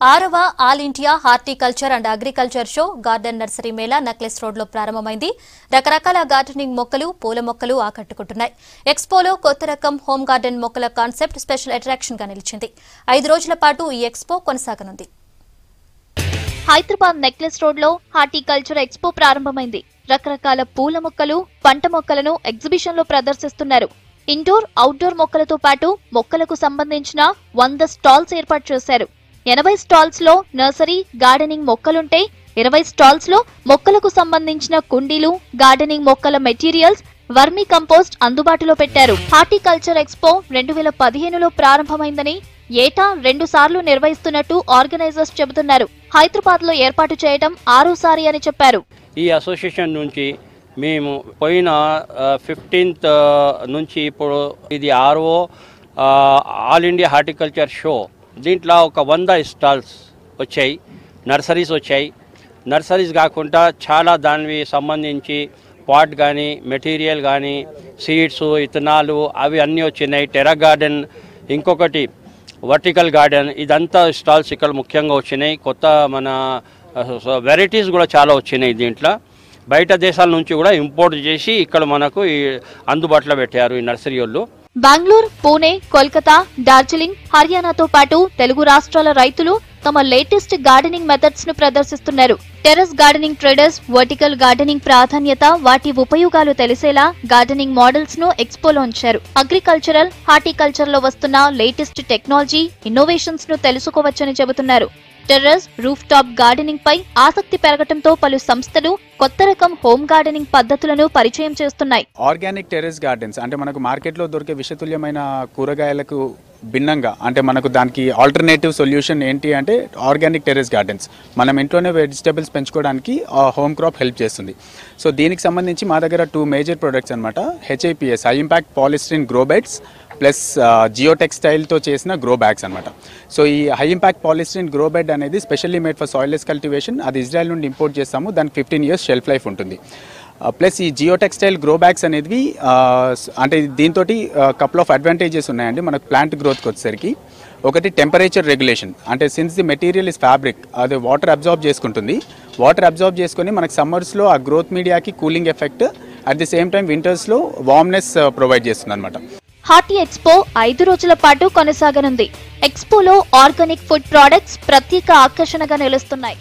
ఆరవ all India horticulture and agriculture show garden nursery Mela necklace road లో ప్రారంభమైంది. రకరకాల గార్డెనింగ్ మొక్కలు, పూల మొక్కలు ఆకట్టుకుంటున్నాయి. ఎక్స్పోలో కొత్త రకం హోమ్ గార్డెన్ మొక్కల కాన్సెప్ట్ స్పెషల్ అట్రాక్షన్ గా నిలిచింది. 5 రోజుల పాటు ఈ ఎక్స్పో కొనసాగనుంది. హైదరాబాద్ నెక్లెస్ రోడ్ లో హార్టికల్చర్ ఎక్స్పో ప్రారంభమైంది. రకరకాల పూల మొక్కలు, పంట మొక్కలను ఎగ్జిబిషన్ లో ప్రదర్శిస్తున్నారు. ఇండోర్, అవుట్డోర్ మొక్కలతో పాటు మొక్కలకు సంబంధించిన 100 స్టాల్స్ ఏర్పాటు చేశారు. 80 స్టాల్స్ లో నర్సరీ, గార్డెనింగ్ మొక్కలుంటే 20 స్టాల్స్ లో మొక్కలకు సంబంధించిన కుండీలు, గార్డెనింగ్ మొక్కల మెటీరియల్స్, వర్మీ కంపోస్ట్ అందుబాటులో పెట్టారు. హార్టికల్చర్ ఎక్స్పో 2015లో ప్రారంభమైందని, ఏటా 2 సార్లు నిర్వహిస్తున్నట్టు ఆర్గనైజర్స్ చెబుతున్నారు. హైదరాబాద్ లో ఏర్పాటు చేయడం 6సారి అని చెప్పారు. ఈ అసోసియేషన్ నుంచి మేము పోయిన 15th నుంచి ఇప్పుడు ఇది 6వ ఆల్ ఇండియా హార్టికల్చర్ షో. దీంట్లో ఒక 100 స్టాల్స్ వచ్చాయి, నర్సరీస్ వచ్చాయి. నర్సరీస్ కాకుండా చాలా దానికి సంబంధించి పాట్ కానీ, మెటీరియల్ కానీ, సీడ్స్, ఇథనాలు అవి అన్నీ వచ్చినాయి. టెర్రా గార్డెన్, ఇంకొకటి వర్టికల్ గార్డెన్, ఇదంతా స్టాల్స్ ఇక్కడ ముఖ్యంగా వచ్చినాయి. కొత్త మన వెరైటీస్ కూడా చాలా వచ్చినాయి. దీంట్లో బయట దేశాల నుంచి కూడా ఇంపోర్ట్ చేసి ఇక్కడ మనకు అందుబాటులో పెట్టారు ఈ నర్సరీ వాళ్ళు. బెంగళూరు, పూణే, కోల్కతా, డార్జిలింగ్, హర్యానాతో పాటు తెలుగు రాష్ట్రాల రైతులు తమ లేటెస్ట్ గార్డెనింగ్ మెథడ్స్ ను ప్రదర్శిస్తున్నారు. Terrace gardening traders vertical gardening ప్రాధాన్యత, వాటి ఉపయోగాలు తెలిసేలా గార్డెనింగ్ మోడల్స్ ను ఎక్స్పోలో ఉంచారు. అగ్రికల్చరల్, హార్టికల్చర్ లో వస్తున్న లేటెస్ట్ టెక్నాలజీ, ఇన్నోవేషన్స్ ను తెలుసుకోవచ్చని చెబుతున్నారు. టెర్రస్, రూఫ్ టాప్ గార్డెనింగ్ పై ఆసక్తి పెరగడంతో పలు సంస్థలు కొత్త రకం హోమ్ గార్డెనింగ్ పద్ధతులను పరిచయం చేస్తున్నాయి. ఆర్గానిక్ టెర్రస్ గార్డెన్స్ అంటే మనకు మార్కెట్లో దొరికే విషతుల్యమైన కూరగాయలకు భిన్నంగా, అంటే మనకు దానికి ఆల్టర్నేటివ్ సొల్యూషన్ ఏంటి అంటే ఆర్గానిక్ టెర్రస్ గార్డెన్స్. మనం ఇంట్లోనే వెజిటబుల్స్ పెంచుకోవడానికి హోమ్ క్రాప్ హెల్ప్ చేస్తుంది. సో దీనికి సంబంధించి మా దగ్గర 2 మేజర్ ప్రొడక్ట్స్ అనమాట. HIPS, high impact polystyrene grow beds plus geo టెక్స్టైల్తో చేసిన గ్రో బ్యాగ్స్ అనమాట. సో ఈ high impact polystyrene grow bed అనేది specially made for soilless cultivation. అది ఇజ్రాయెల్ నుండి ఇంపోర్ట్ చేస్తాము. దానికి 15 years షెల్ఫ్ లైఫ్ ఉంటుంది. ప్లస్ ఈ జియో టెక్స్టైల్ గ్రో బ్యాగ్స్ అనేవి అంటే దీంతో కపుల్ ఆఫ్ అడ్వాంటేజెస్ ఉన్నాయండి మనకు ప్లాంట్ గ్రోత్కి వచ్చేసరికి. ఒకటి టెంపరేచర్ రెగ్యులేషన్, అంటే since the material is fabric, అది వాటర్ అబ్జార్బ్ చేసుకుంటుంది. వాటర్ అబ్జార్బ్ చేసుకొని మనకు సమ్మర్స్లో ఆ గ్రోత్ మీడియాకి cooling effect, at the same time వింటర్స్లో వార్మ్నెస్ ప్రొవైడ్ చేస్తుంది అనమాట. హార్టీ ఎక్స్పో 5 రోజుల పాటు కొనసాగనుంది. ఎక్స్పోలో ఆర్గానిక్ ఫుడ్ ప్రొడక్ట్స్ ప్రత్యేక ఆకర్షణగా నిలుస్తున్నాయి.